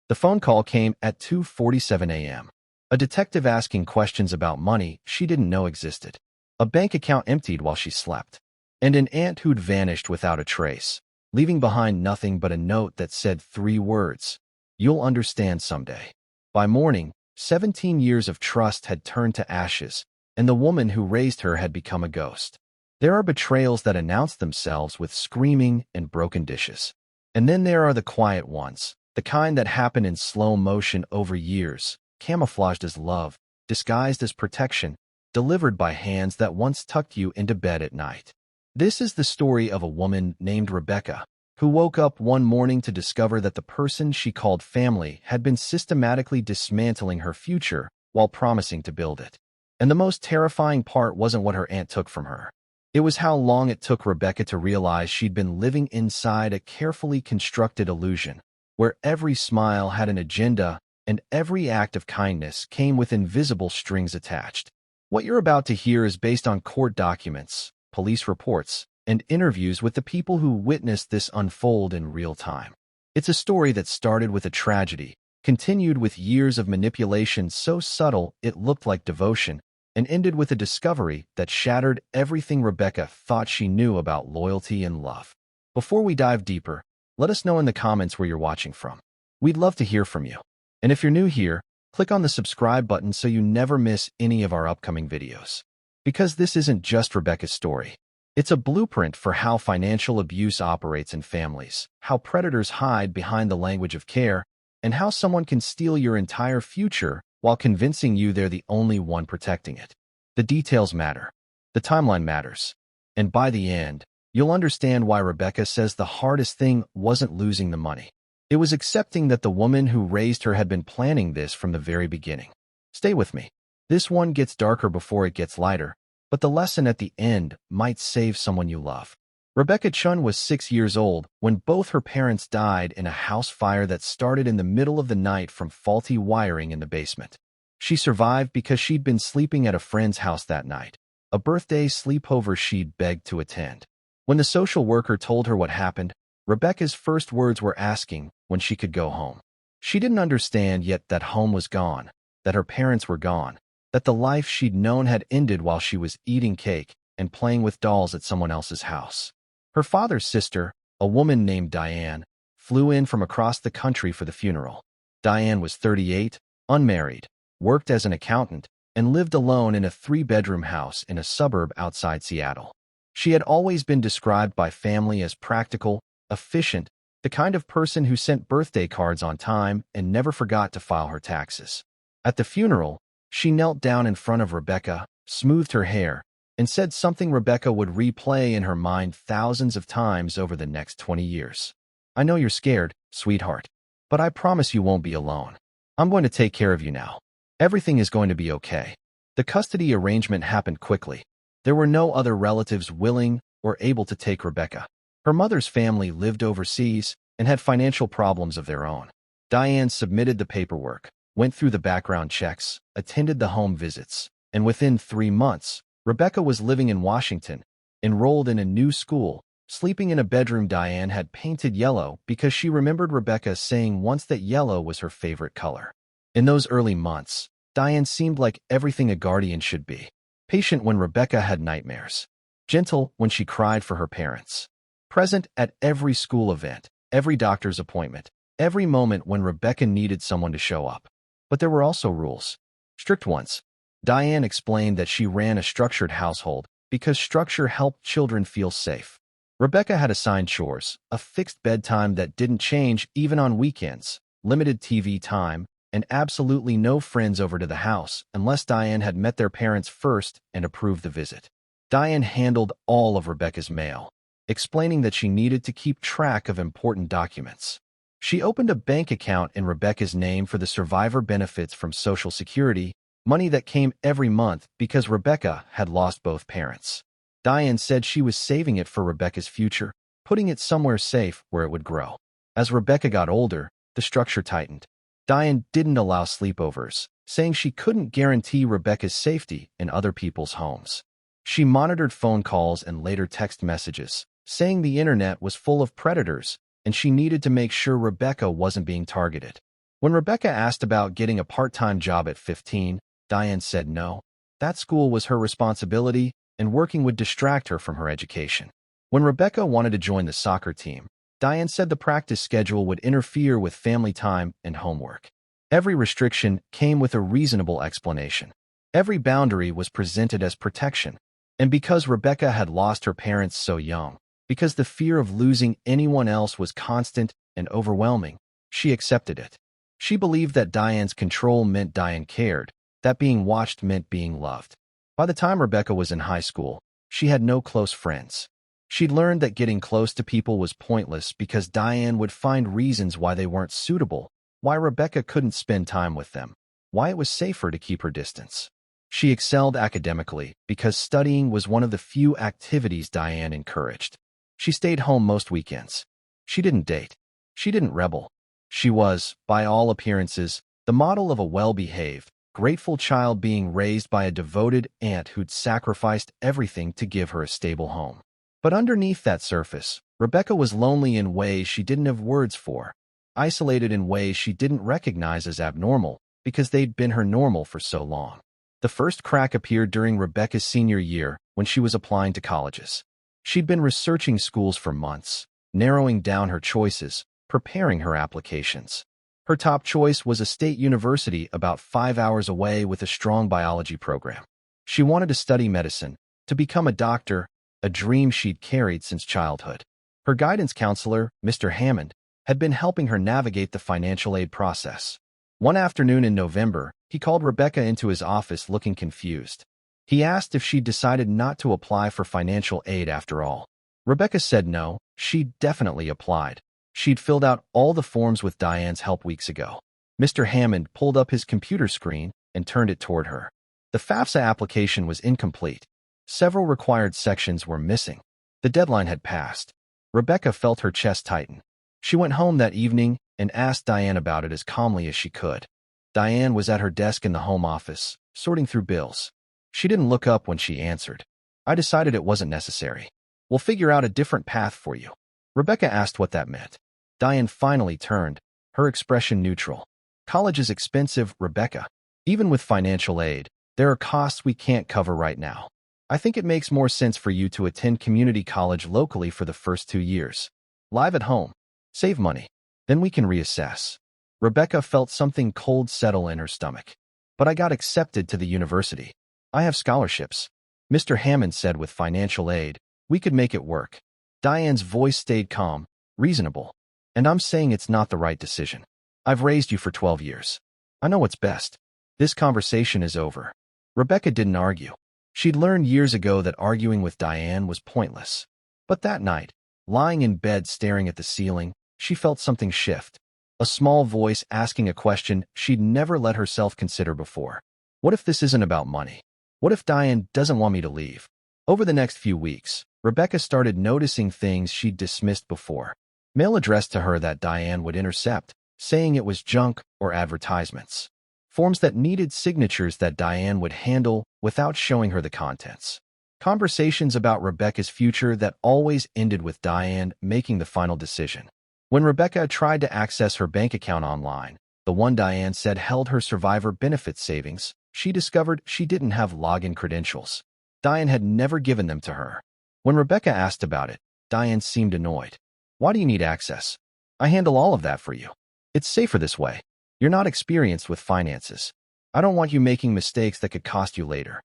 The phone call came at 2:47 a.m. A detective asking questions about money she didn't know existed. A bank account emptied while she slept. And an aunt who'd vanished without a trace, leaving behind nothing but a note that said 3 words: "You'll understand someday." By morning, 17 years of trust had turned to ashes, and the woman who raised her had become a ghost. There are betrayals that announce themselves with screaming and broken dishes. And then there are the quiet ones, the kind that happen in slow motion over years, camouflaged as love, disguised as protection, delivered by hands that once tucked you into bed at night. This is the story of a woman named Rebecca, who woke up one morning to discover that the person she called family had been systematically dismantling her future while promising to build it. And the most terrifying part wasn't what her aunt took from her. It was how long it took Rebecca to realize she'd been living inside a carefully constructed illusion, where every smile had an agenda and every act of kindness came with invisible strings attached. What you're about to hear is based on court documents, police reports, and interviews with the people who witnessed this unfold in real time. It's a story that started with a tragedy, continued with years of manipulation so subtle it looked like devotion, and ended with a discovery that shattered everything Rebecca thought she knew about loyalty and love. Before we dive deeper, let us know in the comments where you're watching from. We'd love to hear from you. And if you're new here, click on the subscribe button so you never miss any of our upcoming videos. Because this isn't just Rebecca's story. It's a blueprint for how financial abuse operates in families, how predators hide behind the language of care, and how someone can steal your entire future while convincing you they're the only one protecting it. The details matter. The timeline matters. And by the end, you'll understand why Rebecca says the hardest thing wasn't losing the money. It was accepting that the woman who raised her had been planning this from the very beginning. Stay with me. This one gets darker before it gets lighter, but the lesson at the end might save someone you love. Rebecca Chun was 6 years old when both her parents died in a house fire that started in the middle of the night from faulty wiring in the basement. She survived because she'd been sleeping at a friend's house that night, a birthday sleepover she'd begged to attend. When the social worker told her what happened, Rebecca's first words were asking when she could go home. She didn't understand yet that home was gone, that her parents were gone, that the life she'd known had ended while she was eating cake and playing with dolls at someone else's house. Her father's sister, a woman named Diane, flew in from across the country for the funeral. Diane was 38, unmarried, worked as an accountant, and lived alone in a 3-bedroom house in a suburb outside Seattle. She had always been described by family as practical, efficient, the kind of person who sent birthday cards on time and never forgot to file her taxes. At the funeral, she knelt down in front of Rebecca, smoothed her hair, and said something Rebecca would replay in her mind thousands of times over the next 20 years. "I know you're scared, sweetheart, but I promise you won't be alone. I'm going to take care of you now. Everything is going to be okay." The custody arrangement happened quickly. There were no other relatives willing or able to take Rebecca. Her mother's family lived overseas and had financial problems of their own. Diane submitted the paperwork, went through the background checks, attended the home visits, and within 3 months, Rebecca was living in Washington, enrolled in a new school, sleeping in a bedroom Diane had painted yellow because she remembered Rebecca saying once that yellow was her favorite color. In those early months, Diane seemed like everything a guardian should be. Patient when Rebecca had nightmares. Gentle when she cried for her parents. Present at every school event, every doctor's appointment, every moment when Rebecca needed someone to show up. But there were also rules. Strict ones. Diane explained that she ran a structured household because structure helped children feel safe. Rebecca had assigned chores, a fixed bedtime that didn't change even on weekends, limited TV time, and absolutely no friends over to the house unless Diane had met their parents first and approved the visit. Diane handled all of Rebecca's mail, explaining that she needed to keep track of important documents. She opened a bank account in Rebecca's name for the survivor benefits from Social Security, money that came every month because Rebecca had lost both parents. Diane said she was saving it for Rebecca's future, putting it somewhere safe where it would grow. As Rebecca got older, the structure tightened. Diane didn't allow sleepovers, saying she couldn't guarantee Rebecca's safety in other people's homes. She monitored phone calls and later text messages, saying the internet was full of predators and she needed to make sure Rebecca wasn't being targeted. When Rebecca asked about getting a part-time job at 15, Diane said no. That school was her responsibility, and working would distract her from her education. When Rebecca wanted to join the soccer team, Diane said the practice schedule would interfere with family time and homework. Every restriction came with a reasonable explanation. Every boundary was presented as protection. And because Rebecca had lost her parents so young, because the fear of losing anyone else was constant and overwhelming, she accepted it. She believed that Diane's control meant Diane cared, that being watched meant being loved. By the time Rebecca was in high school, she had no close friends. She'd learned that getting close to people was pointless because Diane would find reasons why they weren't suitable, why Rebecca couldn't spend time with them, why it was safer to keep her distance. She excelled academically because studying was one of the few activities Diane encouraged. She stayed home most weekends. She didn't date. She didn't rebel. She was, by all appearances, the model of a well-behaved, grateful child being raised by a devoted aunt who'd sacrificed everything to give her a stable home. But underneath that surface, Rebecca was lonely in ways she didn't have words for, isolated in ways she didn't recognize as abnormal because they'd been her normal for so long. The first crack appeared during Rebecca's senior year when she was applying to colleges. She'd been researching schools for months, narrowing down her choices, preparing her applications. Her top choice was a state university about 5 hours away with a strong biology program. She wanted to study medicine, to become a doctor, a dream she'd carried since childhood. Her guidance counselor, Mr. Hammond, had been helping her navigate the financial aid process. One afternoon in November, he called Rebecca into his office looking confused. He asked if she'd decided not to apply for financial aid after all. Rebecca said no, she'd definitely applied. She'd filled out all the forms with Diane's help weeks ago. Mr. Hammond pulled up his computer screen and turned it toward her. The FAFSA application was incomplete. Several required sections were missing. The deadline had passed. Rebecca felt her chest tighten. She went home that evening and asked Diane about it as calmly as she could. Diane was at her desk in the home office, sorting through bills. She didn't look up when she answered. I decided it wasn't necessary. We'll figure out a different path for you. Rebecca asked what that meant. Diane finally turned, her expression neutral. College is expensive, Rebecca. Even with financial aid, there are costs we can't cover right now. I think it makes more sense for you to attend community college locally for the first 2 years. Live at home. Save money. Then we can reassess. Rebecca felt something cold settle in her stomach. But I got accepted to the university. I have scholarships. Mr. Hammond said with financial aid, we could make it work. Diane's voice stayed calm, reasonable. And I'm saying it's not the right decision. I've raised you for 12 years. I know what's best. This conversation is over. Rebecca didn't argue. She'd learned years ago that arguing with Diane was pointless. But that night, lying in bed staring at the ceiling, she felt something shift. A small voice asking a question she'd never let herself consider before. What if this isn't about money? What if Diane doesn't want me to leave? Over the next few weeks, Rebecca started noticing things she'd dismissed before. Mail addressed to her that Diane would intercept, saying it was junk or advertisements. Forms that needed signatures that Diane would handle without showing her the contents. Conversations about Rebecca's future that always ended with Diane making the final decision. When Rebecca tried to access her bank account online, the one Diane said held her survivor benefits savings, she discovered she didn't have login credentials. Diane had never given them to her. When Rebecca asked about it, Diane seemed annoyed. Why do you need access? I handle all of that for you. It's safer this way. You're not experienced with finances. I don't want you making mistakes that could cost you later.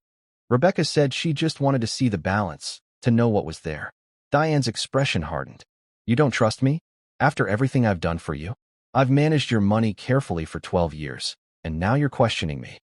Rebecca said she just wanted to see the balance, to know what was there. Diane's expression hardened. You don't trust me? After everything I've done for you? I've managed your money carefully for 12 years, and now you're questioning me.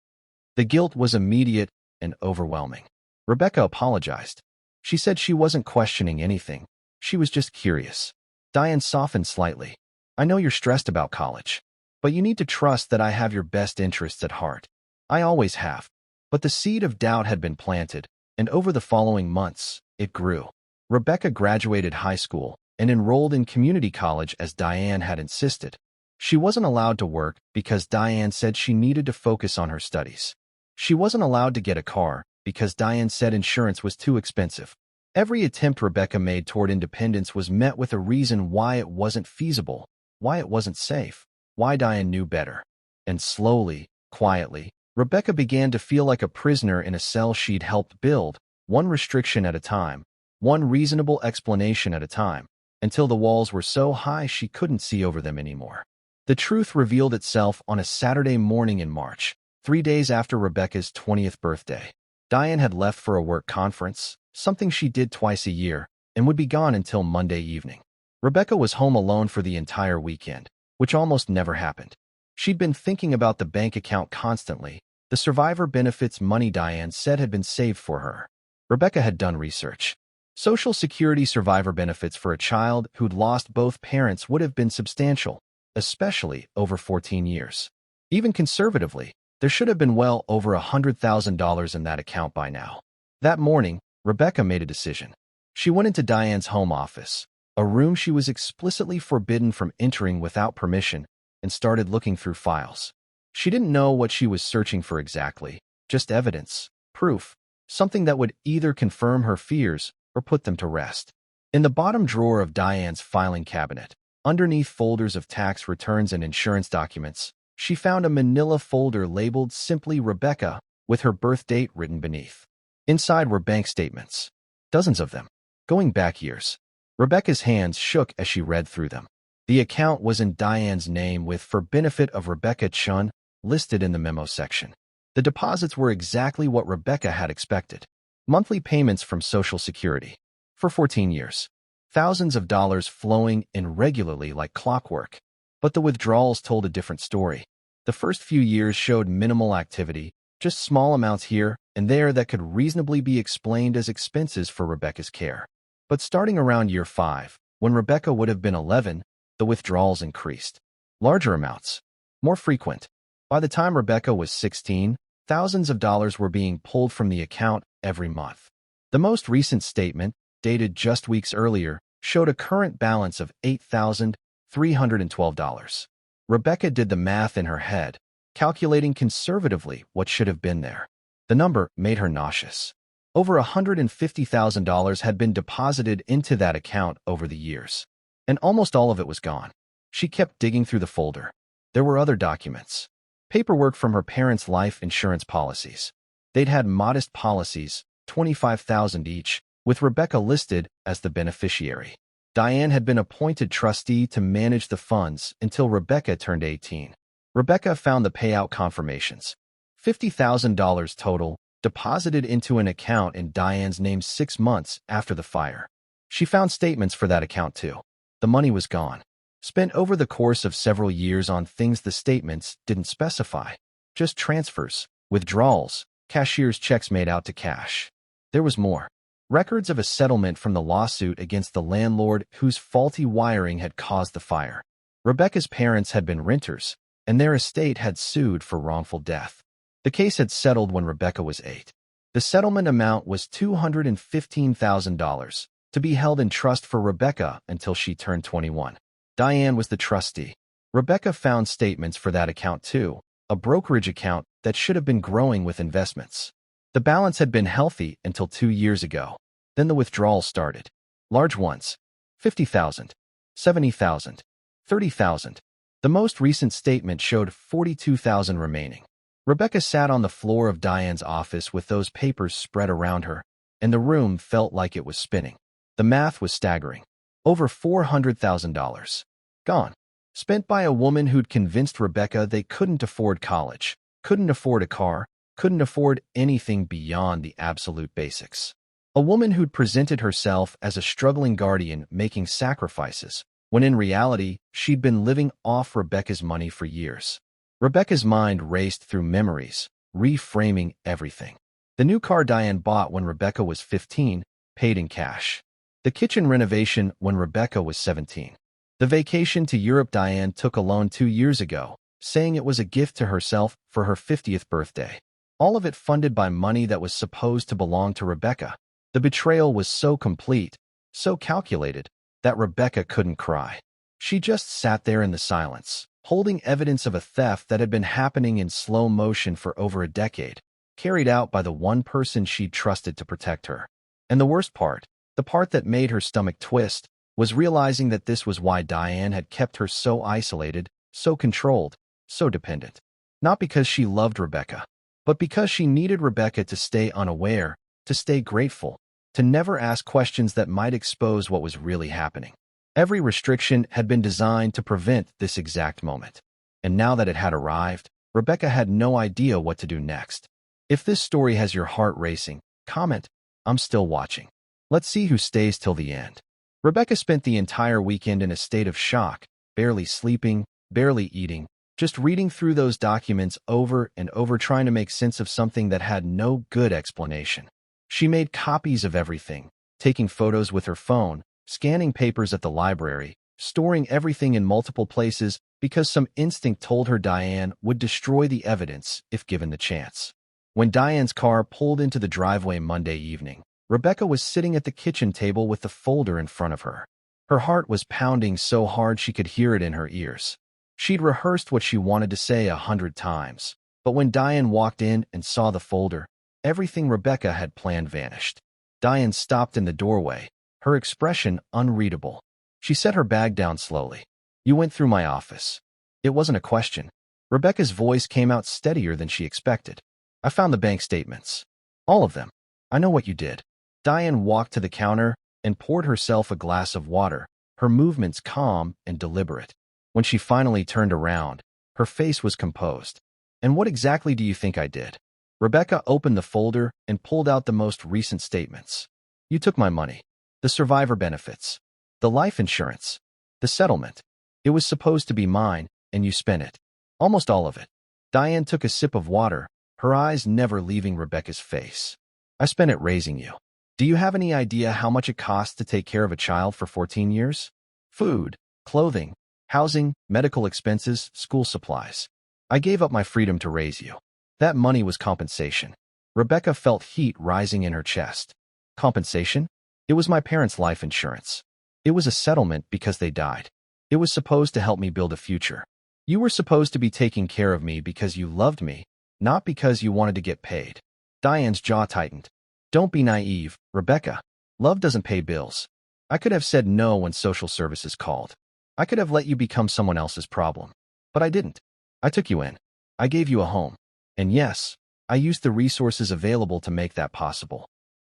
The guilt was immediate and overwhelming. Rebecca apologized. She said she wasn't questioning anything. She was just curious. Diane softened slightly. I know you're stressed about college, but you need to trust that I have your best interests at heart. I always have. But the seed of doubt had been planted, and over the following months, it grew. Rebecca graduated high school and enrolled in community college as Diane had insisted. She wasn't allowed to work because Diane said she needed to focus on her studies. She wasn't allowed to get a car because Diane said insurance was too expensive. Every attempt Rebecca made toward independence was met with a reason why it wasn't feasible, why it wasn't safe. why Diane knew better. And slowly, quietly, Rebecca began to feel like a prisoner in a cell she'd helped build, one restriction at a time, one reasonable explanation at a time, until the walls were so high she couldn't see over them anymore. The truth revealed itself on a Saturday morning in March, 3 days after Rebecca's 20th birthday. Diane had left for a work conference, something she did twice a year, and would be gone until Monday evening. Rebecca was home alone for the entire weekend, which almost never happened. She'd been thinking about the bank account constantly, the survivor benefits money Diane said had been saved for her. Rebecca had done research. Social Security survivor benefits for a child who'd lost both parents would have been substantial, especially over 14 years. Even conservatively, there should have been well over $100,000 in that account by now. That morning, Rebecca made a decision. She went into Diane's home office, a room she was explicitly forbidden from entering without permission, and started looking through files. She didn't know what she was searching for exactly, just evidence, proof, something that would either confirm her fears or put them to rest. In the bottom drawer of Diane's filing cabinet, underneath folders of tax returns and insurance documents, she found a manila folder labeled simply Rebecca, with her birth date written beneath. Inside were bank statements, dozens of them, going back years. Rebecca's hands shook as she read through them. The account was in Diane's name with "for benefit of Rebecca Chun" listed in the memo section. The deposits were exactly what Rebecca had expected. Monthly payments from Social Security. For 14 years. Thousands of dollars flowing in regularly like clockwork. But the withdrawals told a different story. The first few years showed minimal activity, just small amounts here and there that could reasonably be explained as expenses for Rebecca's care. But starting around year 5, when Rebecca would have been 11, the withdrawals increased. Larger amounts. More frequent. By the time Rebecca was 16, thousands of dollars were being pulled from the account every month. The most recent statement, dated just weeks earlier, showed a current balance of $8,312. Rebecca did the math in her head, calculating conservatively what should have been there. The number made her nauseous. Over $150,000 had been deposited into that account over the years, and almost all of it was gone. She kept digging through the folder. There were other documents. Paperwork from her parents' life insurance policies. They'd had modest policies, $25,000 each, with Rebecca listed as the beneficiary. Diane had been appointed trustee to manage the funds until Rebecca turned 18. Rebecca found the payout confirmations. $50,000 total, deposited into an account in Diane's name 6 months after the fire. She found statements for that account too. The money was gone. Spent over the course of several years on things the statements didn't specify. Just transfers, withdrawals, cashier's checks made out to cash. There was more. Records of a settlement from the lawsuit against the landlord whose faulty wiring had caused the fire. Rebecca's parents had been renters, and their estate had sued for wrongful death. The case had settled when Rebecca was 8. The settlement amount was $215,000, to be held in trust for Rebecca until she turned 21. Diane was the trustee. Rebecca found statements for that account too, a brokerage account that should have been growing with investments. The balance had been healthy until 2 years ago. Then the withdrawals started. Large ones. $50,000, $70,000, $30,000. The most recent statement showed $42,000 remaining. Rebecca sat on the floor of Diane's office with those papers spread around her, and the room felt like it was spinning. The math was staggering. Over $400,000. Gone. Spent by a woman who'd convinced Rebecca they couldn't afford college, couldn't afford a car, couldn't afford anything beyond the absolute basics. A woman who'd presented herself as a struggling guardian making sacrifices, when in reality, she'd been living off Rebecca's money for years. Rebecca's mind raced through memories, reframing everything. The new car Diane bought when Rebecca was 15, paid in cash. The kitchen renovation when Rebecca was 17. The vacation to Europe Diane took a loan 2 years ago, saying it was a gift to herself for her 50th birthday. All of it funded by money that was supposed to belong to Rebecca. The betrayal was so complete, so calculated, that Rebecca couldn't cry. She just sat there in the silence, holding evidence of a theft that had been happening in slow motion for over a decade, carried out by the one person she'd trusted to protect her. And the worst part, the part that made her stomach twist, was realizing that this was why Diane had kept her so isolated, so controlled, so dependent. Not because she loved Rebecca, but because she needed Rebecca to stay unaware, to stay grateful, to never ask questions that might expose what was really happening. Every restriction had been designed to prevent this exact moment. And now that it had arrived, Rebecca had no idea what to do next. If this story has your heart racing, comment, "I'm still watching." Let's see who stays till the end. Rebecca spent the entire weekend in a state of shock, barely sleeping, barely eating, just reading through those documents over and over trying to make sense of something that had no good explanation. She made copies of everything, taking photos with her phone, scanning papers at the library, storing everything in multiple places because some instinct told her Diane would destroy the evidence if given the chance. When Diane's car pulled into the driveway Monday evening, Rebecca was sitting at the kitchen table with the folder in front of her. Her heart was pounding so hard she could hear it in her ears. She'd rehearsed what she wanted to say 100 times, but when Diane walked in and saw the folder, everything Rebecca had planned vanished. Diane stopped in the doorway, her expression unreadable. She set her bag down slowly. "You went through my office." It wasn't a question. Rebecca's voice came out steadier than she expected. "I found the bank statements. All of them. I know what you did." Diane walked to the counter and poured herself a glass of water, her movements calm and deliberate. When she finally turned around, her face was composed. "And what exactly do you think I did?" Rebecca opened the folder and pulled out the most recent statements. "You took my money. The survivor benefits. The life insurance. The settlement. It was supposed to be mine, and you spent it. Almost all of it." Diane took a sip of water, her eyes never leaving Rebecca's face. "I spent it raising you. Do you have any idea how much it costs to take care of a child for 14 years? Food, clothing, housing, medical expenses, school supplies. I gave up my freedom to raise you. That money was compensation." Rebecca felt heat rising in her chest. Compensation? It was my parents' life insurance. It was a settlement because they died. It was supposed to help me build a future. You were supposed to be taking care of me because you loved me, not because you wanted to get paid. Diane's jaw tightened. "Don't be naive, Rebecca. Love doesn't pay bills. I could have said no when social services called. I could have let you become someone else's problem. But I didn't. I took you in. I gave you a home. And yes, I used the resources available to make that possible."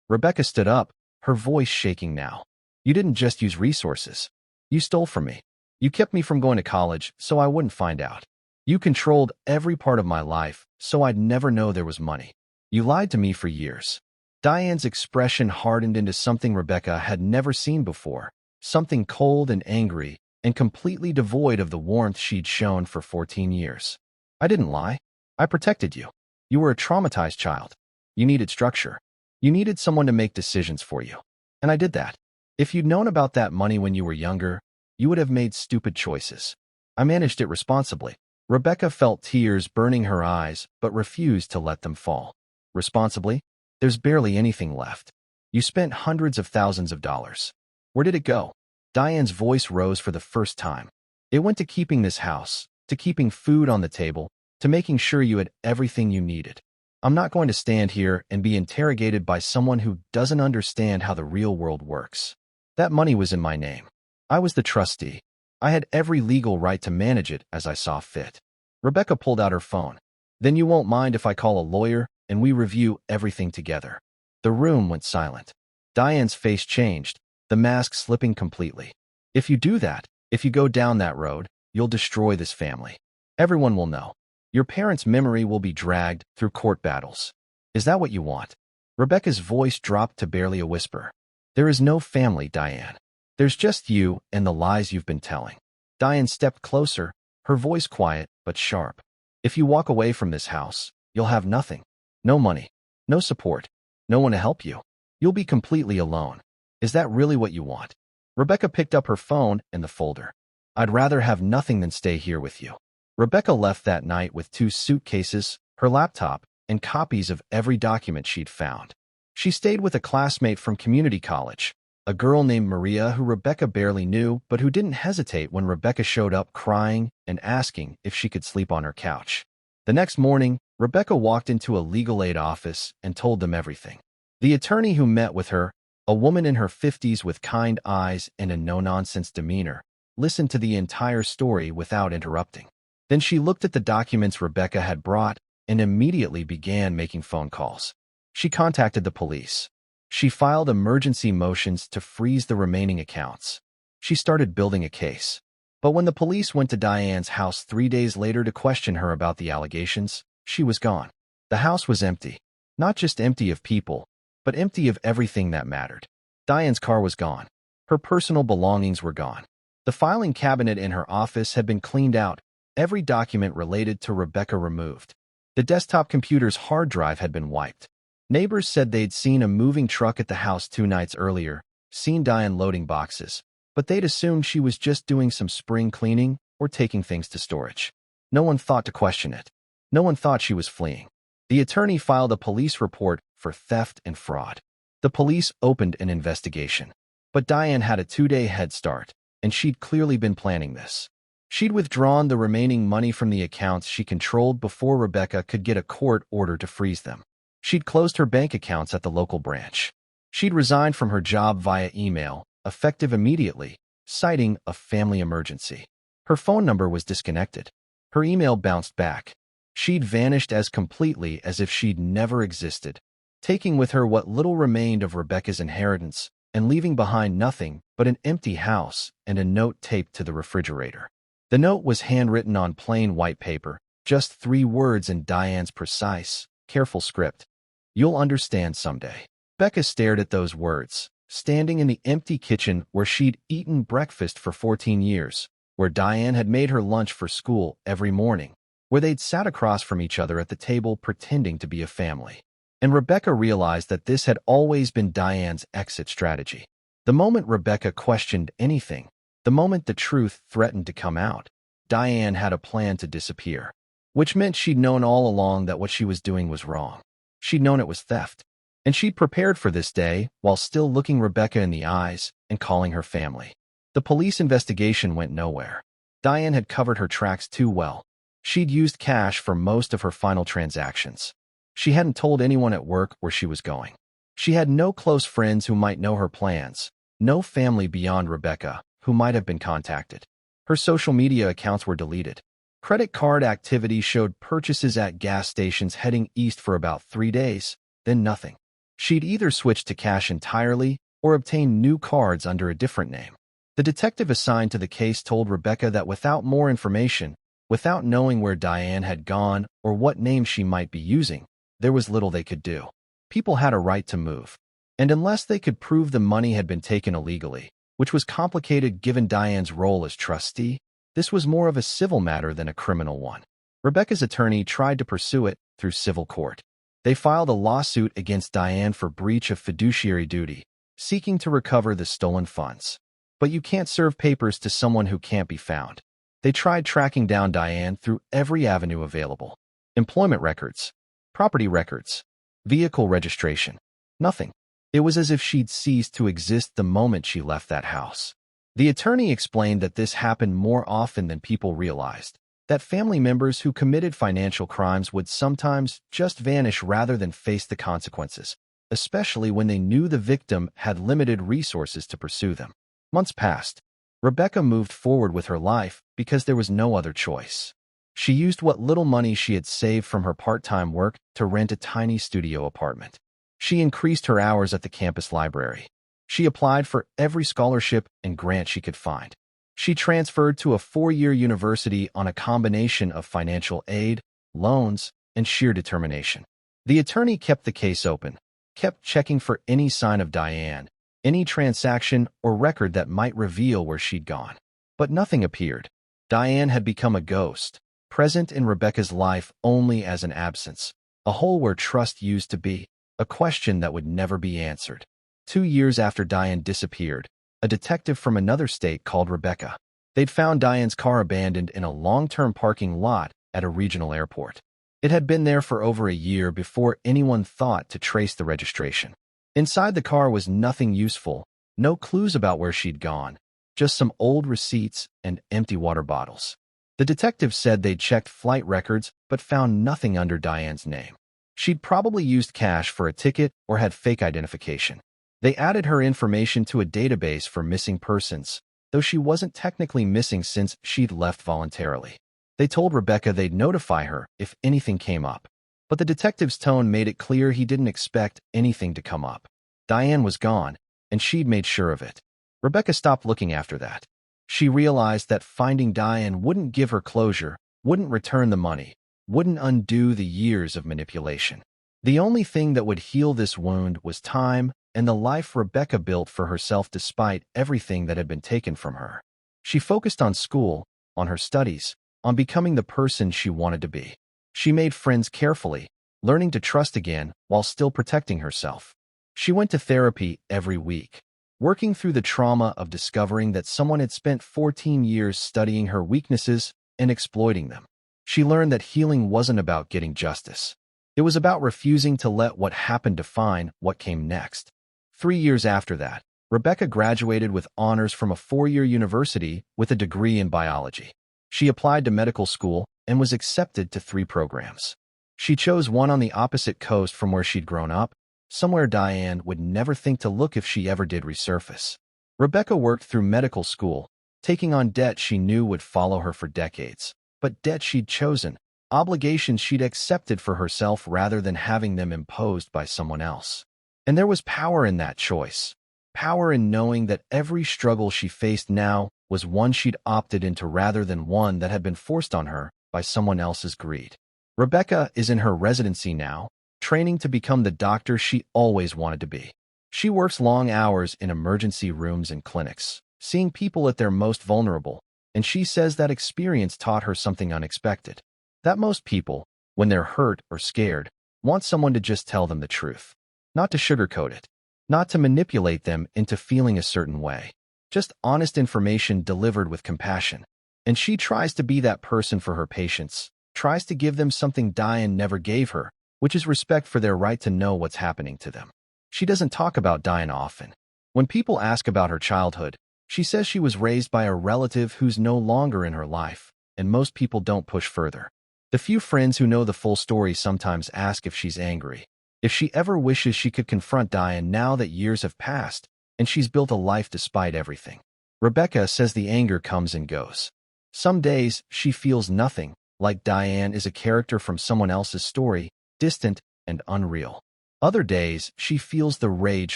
Rebecca stood up, her voice shaking now. "You didn't just use resources. You stole from me. You kept me from going to college so I wouldn't find out. You controlled every part of my life so I'd never know there was money. You lied to me for years." Diane's expression hardened into something Rebecca had never seen before, something cold and angry and completely devoid of the warmth she'd shown for 14 years. "I didn't lie. I protected you. You were a traumatized child. You needed structure. You needed someone to make decisions for you. And I did that. If you'd known about that money when you were younger, you would have made stupid choices. I managed it responsibly." Rebecca felt tears burning her eyes but refused to let them fall. "Responsibly? There's barely anything left. You spent hundreds of thousands of dollars. Where did it go?" Diane's voice rose for the first time. "It went to keeping this house, to keeping food on the table, to making sure you had everything you needed. I'm not going to stand here and be interrogated by someone who doesn't understand how the real world works. That money was in my name. I was the trustee. I had every legal right to manage it as I saw fit." Rebecca pulled out her phone. "Then you won't mind if I call a lawyer and we review everything together." The room went silent. Diane's face changed, the mask slipping completely. "If you do that, if you go down that road, you'll destroy this family. Everyone will know. Your parents' memory will be dragged through court battles. Is that what you want?" Rebecca's voice dropped to barely a whisper. "There is no family, Diane. There's just you and the lies you've been telling." Diane stepped closer, her voice quiet but sharp. "If you walk away from this house, you'll have nothing. No money, no support, no one to help you. You'll be completely alone. Is that really what you want?" Rebecca picked up her phone and the folder. "I'd rather have nothing than stay here with you." Rebecca left that night with 2 suitcases, her laptop, and copies of every document she'd found. She stayed with a classmate from community college, a girl named Maria who Rebecca barely knew but who didn't hesitate when Rebecca showed up crying and asking if she could sleep on her couch. The next morning, Rebecca walked into a legal aid office and told them everything. The attorney who met with her, a woman in her 50s with kind eyes and a no-nonsense demeanor, listened to the entire story without interrupting. Then she looked at the documents Rebecca had brought and immediately began making phone calls. She contacted the police. She filed emergency motions to freeze the remaining accounts. She started building a case. But when the police went to Diane's house 3 days later to question her about the allegations, she was gone. The house was empty. Not just empty of people, but empty of everything that mattered. Diane's car was gone. Her personal belongings were gone. The filing cabinet in her office had been cleaned out, every document related to Rebecca removed. The desktop computer's hard drive had been wiped. Neighbors said they'd seen a moving truck at the house 2 nights earlier, seen Diane loading boxes, but they'd assumed she was just doing some spring cleaning or taking things to storage. No one thought to question it. No one thought she was fleeing. The attorney filed a police report for theft and fraud. The police opened an investigation. But Diane had a 2-day head start, and she'd clearly been planning this. She'd withdrawn the remaining money from the accounts she controlled before Rebecca could get a court order to freeze them. She'd closed her bank accounts at the local branch. She'd resigned from her job via email, effective immediately, citing a family emergency. Her phone number was disconnected. Her email bounced back. She'd vanished as completely as if she'd never existed, taking with her what little remained of Rebecca's inheritance and leaving behind nothing but an empty house and a note taped to the refrigerator. The note was handwritten on plain white paper, just 3 words in Diane's precise, careful script. "You'll understand someday." Rebecca stared at those words, standing in the empty kitchen where she'd eaten breakfast for 14 years, where Diane had made her lunch for school every morning, where they'd sat across from each other at the table pretending to be a family. And Rebecca realized that this had always been Diane's exit strategy. The moment Rebecca questioned anything, the moment the truth threatened to come out, Diane had a plan to disappear, which meant she'd known all along that what she was doing was wrong. She'd known it was theft, and she'd prepared for this day while still looking Rebecca in the eyes and calling her family. The police investigation went nowhere. Diane had covered her tracks too well. She'd used cash for most of her final transactions. She hadn't told anyone at work where she was going. She had no close friends who might know her plans, no family beyond Rebecca who might have been contacted. Her social media accounts were deleted. Credit card activity showed purchases at gas stations heading east for about 3 days, then nothing. She'd either switched to cash entirely or obtained new cards under a different name. The detective assigned to the case told Rebecca that without more information, without knowing where Diane had gone or what name she might be using, there was little they could do. People had a right to move, and unless they could prove the money had been taken illegally, which was complicated given Diane's role as trustee, this was more of a civil matter than a criminal one. Rebecca's attorney tried to pursue it through civil court. They filed a lawsuit against Diane for breach of fiduciary duty, seeking to recover the stolen funds. But you can't serve papers to someone who can't be found. They tried tracking down Diane through every avenue available. Employment records, property records, vehicle registration. Nothing. It was as if she'd ceased to exist the moment she left that house. The attorney explained that this happened more often than people realized, that family members who committed financial crimes would sometimes just vanish rather than face the consequences, especially when they knew the victim had limited resources to pursue them. Months passed. Rebecca moved forward with her life because there was no other choice. She used what little money she had saved from her part-time work to rent a tiny studio apartment. She increased her hours at the campus library. She applied for every scholarship and grant she could find. She transferred to a 4-year university on a combination of financial aid, loans, and sheer determination. The attorney kept the case open, kept checking for any sign of Diane, any transaction or record that might reveal where she'd gone. But nothing appeared. Diane had become a ghost, present in Rebecca's life only as an absence, a hole where trust used to be, a question that would never be answered. 2 years after Diane disappeared, a detective from another state called Rebecca. They'd found Diane's car abandoned in a long-term parking lot at a regional airport. It had been there for over a year before anyone thought to trace the registration. Inside the car was nothing useful, no clues about where she'd gone, just some old receipts and empty water bottles. The detective said they'd checked flight records but found nothing under Diane's name. She'd probably used cash for a ticket or had fake identification. They added her information to a database for missing persons, though she wasn't technically missing since she'd left voluntarily. They told Rebecca they'd notify her if anything came up. But the detective's tone made it clear he didn't expect anything to come up. Diane was gone, and she'd made sure of it. Rebecca stopped looking after that. She realized that finding Diane wouldn't give her closure, wouldn't return the money, wouldn't undo the years of manipulation. The only thing that would heal this wound was time and the life Rebecca built for herself despite everything that had been taken from her. She focused on school, on her studies, on becoming the person she wanted to be. She made friends carefully, learning to trust again while still protecting herself. She went to therapy every week, working through the trauma of discovering that someone had spent 14 years studying her weaknesses and exploiting them. She learned that healing wasn't about getting justice. It was about refusing to let what happened define what came next. 3 years after that, Rebecca graduated with honors from a 4-year university with a degree in biology. She applied to medical school and was accepted to 3 programs. She chose one on the opposite coast from where she'd grown up, somewhere Diane would never think to look if she ever did resurface. Rebecca worked through medical school, taking on debt she knew would follow her for decades. But debt she'd chosen, obligations she'd accepted for herself rather than having them imposed by someone else. And there was power in that choice. Power in knowing that every struggle she faced now was one she'd opted into rather than one that had been forced on her by someone else's greed. Rebecca is in her residency now, training to become the doctor she always wanted to be. She works long hours in emergency rooms and clinics, seeing people at their most vulnerable, and she says that experience taught her something unexpected. That most people, when they're hurt or scared, want someone to just tell them the truth. Not to sugarcoat it. Not to manipulate them into feeling a certain way. Just honest information delivered with compassion. And she tries to be that person for her patients, tries to give them something Diane never gave her, which is respect for their right to know what's happening to them. She doesn't talk about Diane often. When people ask about her childhood, she says she was raised by a relative who's no longer in her life, and most people don't push further. The few friends who know the full story sometimes ask if she's angry, if she ever wishes she could confront Diane now that years have passed, and she's built a life despite everything. Rebecca says the anger comes and goes. Some days, she feels nothing, like Diane is a character from someone else's story, distant and unreal. Other days, she feels the rage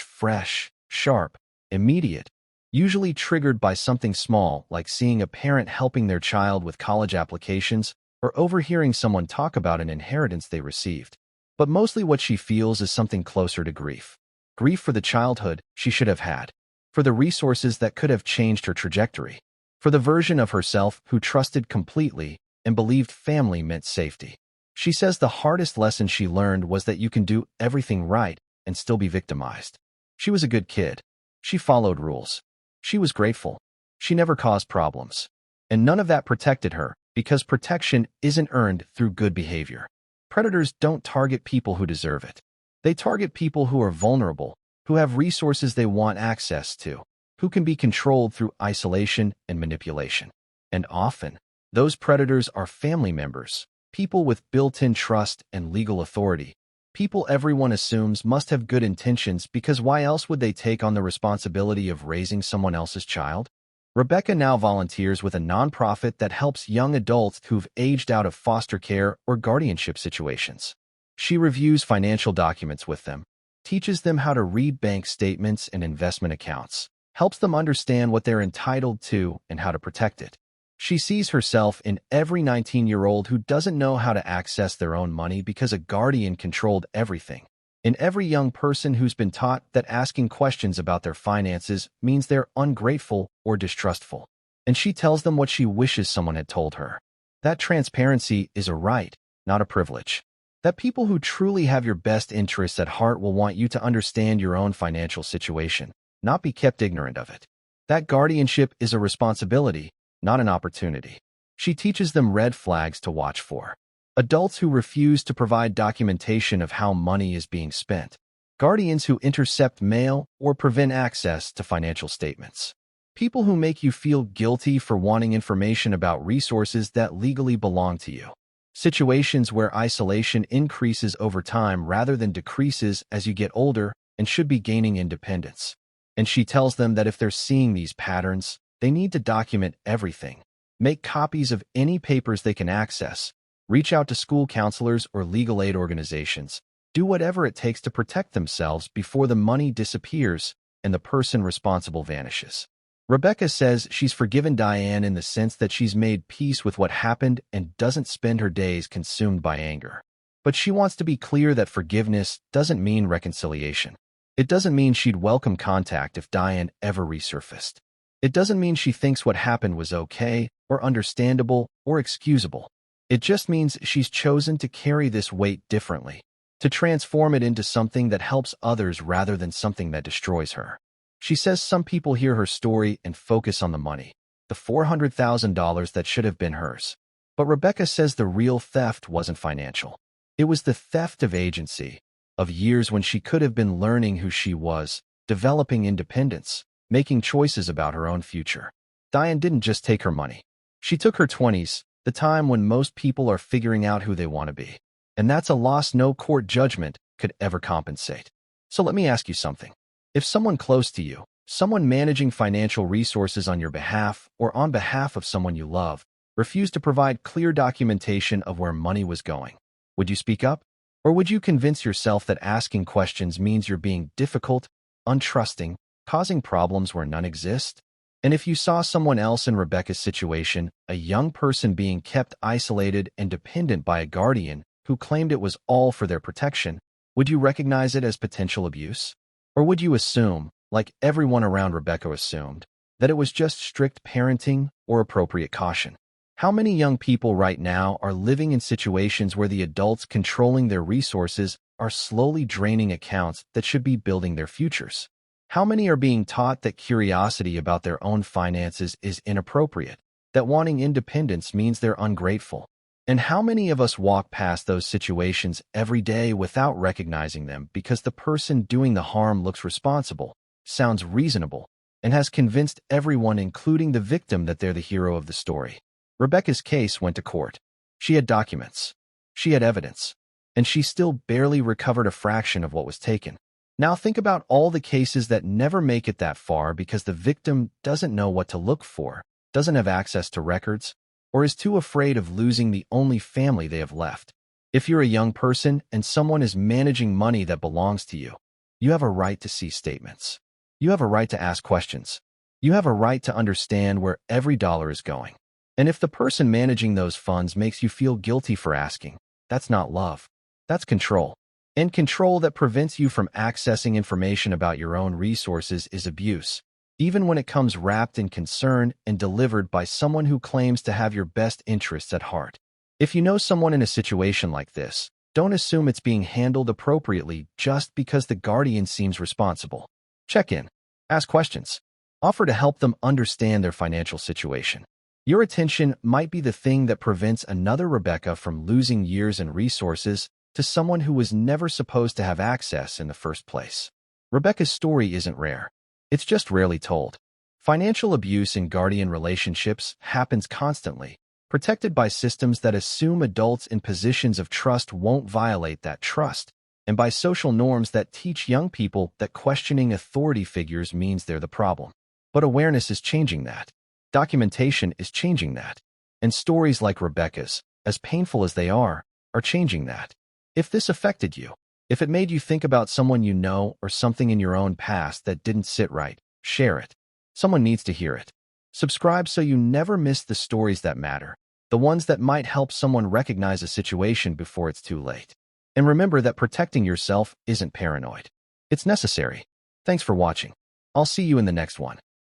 fresh, sharp, immediate, usually triggered by something small like seeing a parent helping their child with college applications or overhearing someone talk about an inheritance they received. But mostly what she feels is something closer to grief. Grief for the childhood she should have had, for the resources that could have changed her trajectory, for the version of herself who trusted completely and believed family meant safety. She says the hardest lesson she learned was that you can do everything right and still be victimized. She was a good kid. She followed rules. She was grateful. She never caused problems. And none of that protected her, because protection isn't earned through good behavior. Predators don't target people who deserve it. They target people who are vulnerable, who have resources they want access to, who can be controlled through isolation and manipulation. And often, those predators are family members, people with built-in trust and legal authority, people everyone assumes must have good intentions because why else would they take on the responsibility of raising someone else's child? Rebecca now volunteers with a nonprofit that helps young adults who've aged out of foster care or guardianship situations. She reviews financial documents with them, teaches them how to read bank statements and investment accounts, helps them understand what they're entitled to and how to protect it. She sees herself in every 19-year-old who doesn't know how to access their own money because a guardian controlled everything, in every young person who's been taught that asking questions about their finances means they're ungrateful or distrustful. And she tells them what she wishes someone had told her. That transparency is a right, not a privilege. That people who truly have your best interests at heart will want you to understand your own financial situation, not be kept ignorant of it. That guardianship is a responsibility, not an opportunity. She teaches them red flags to watch for. Adults who refuse to provide documentation of how money is being spent. Guardians who intercept mail or prevent access to financial statements. People who make you feel guilty for wanting information about resources that legally belong to you. Situations where isolation increases over time rather than decreases as you get older and should be gaining independence. And she tells them that if they're seeing these patterns, they need to document everything. Make copies of any papers they can access. Reach out to school counselors or legal aid organizations. Do whatever it takes to protect themselves before the money disappears and the person responsible vanishes. Rebecca says she's forgiven Diane in the sense that she's made peace with what happened and doesn't spend her days consumed by anger. But she wants to be clear that forgiveness doesn't mean reconciliation. It doesn't mean she'd welcome contact if Diane ever resurfaced. It doesn't mean she thinks what happened was okay, or understandable, or excusable. It just means she's chosen to carry this weight differently, to transform it into something that helps others rather than something that destroys her. She says some people hear her story and focus on the money, the $400,000 that should have been hers. But Rebecca says the real theft wasn't financial. It was the theft of agency, of years when she could have been learning who she was, developing independence, making choices about her own future. Diane didn't just take her money. She took her 20s, the time when most people are figuring out who they want to be. And that's a loss no court judgment could ever compensate. So let me ask you something. If someone close to you, someone managing financial resources on your behalf or on behalf of someone you love, refused to provide clear documentation of where money was going, would you speak up? Or would you convince yourself that asking questions means you're being difficult, untrusting, causing problems where none exist? And if you saw someone else in Rebecca's situation, a young person being kept isolated and dependent by a guardian who claimed it was all for their protection, would you recognize it as potential abuse? Or would you assume, like everyone around Rebecca assumed, that it was just strict parenting or appropriate caution? How many young people right now are living in situations where the adults controlling their resources are slowly draining accounts that should be building their futures? How many are being taught that curiosity about their own finances is inappropriate, that wanting independence means they're ungrateful? And how many of us walk past those situations every day without recognizing them because the person doing the harm looks responsible, sounds reasonable, and has convinced everyone, including the victim, that they're the hero of the story? Rebecca's case went to court. She had documents. She had evidence. And she still barely recovered a fraction of what was taken. Now think about all the cases that never make it that far because the victim doesn't know what to look for, doesn't have access to records, or is too afraid of losing the only family they have left. If you're a young person and someone is managing money that belongs to you, you have a right to see statements. You have a right to ask questions. You have a right to understand where every dollar is going. And if the person managing those funds makes you feel guilty for asking, that's not love. That's control. And control that prevents you from accessing information about your own resources is abuse, even when it comes wrapped in concern and delivered by someone who claims to have your best interests at heart. If you know someone in a situation like this, don't assume it's being handled appropriately just because the guardian seems responsible. Check in. Ask questions. Offer to help them understand their financial situation. Your attention might be the thing that prevents another Rebecca from losing years and resources to someone who was never supposed to have access in the first place. Rebecca's story isn't rare. It's just rarely told. Financial abuse in guardian relationships happens constantly, protected by systems that assume adults in positions of trust won't violate that trust, and by social norms that teach young people that questioning authority figures means they're the problem. But awareness is changing that. Documentation is changing that. And stories like Rebecca's, as painful as they are changing that. If this affected you, if it made you think about someone you know or something in your own past that didn't sit right, share it. Someone needs to hear it. Subscribe so you never miss the stories that matter, the ones that might help someone recognize a situation before it's too late. And remember that protecting yourself isn't paranoid. It's necessary. Thanks for watching. I'll see you in the next one.